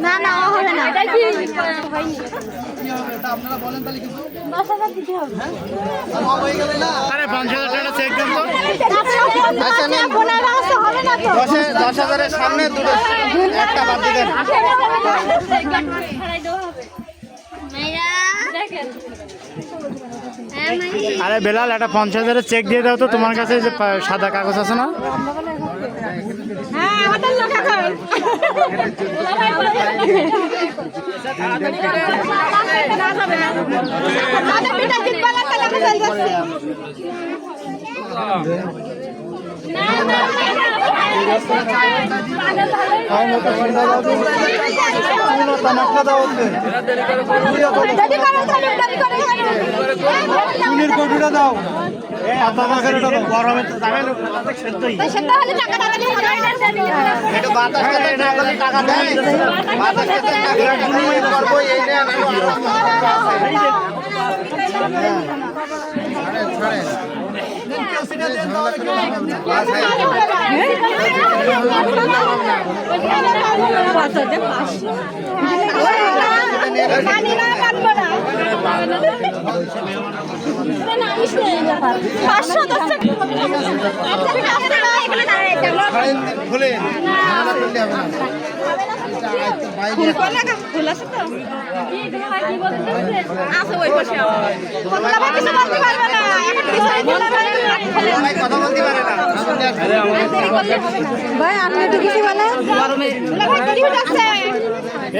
না না হবে না আপনারা বলেন তাহলে কিছু 10,000 দিতে হবে আরে 5,000 টাকা চেক দেন তো আচ্ছা না হবে না তো 10,000 এর সামনে দুটো একটা বাদ দিয়ে দেন আরে বেলাল একটা 5,000 এর চেক দিয়ে দাও তো তোমার কাছে যে সাদা কাগজ আছে না হ্যাঁ আমাদের লোক আছে না যাবে না আমাদের পিটা জিতবালা তাহলে আমি চলে যাচ্ছি না না দাও ভাই আপনি একটু কিছু বলেন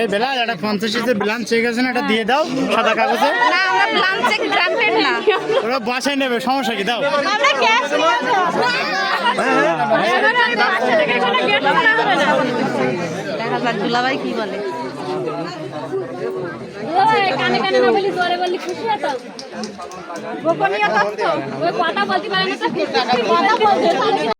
এই বেলা একটা 50 ব্লান্স চেক আছে না এটা দিয়ে দাও সাদা কাগজে না আমরা ব্লাঙ্ক চেক গ্রান্টেড না ওরা বাসায় নেবে সমস্যা কি দাও আমরা ক্যাশ নিয়ে দুলাভাই কি বলে কানে কানে না বলি জোরে বলি খুশি হতো গোপনীয় তথ্য ওই কথা বলতে পারে না তো কথা বলতে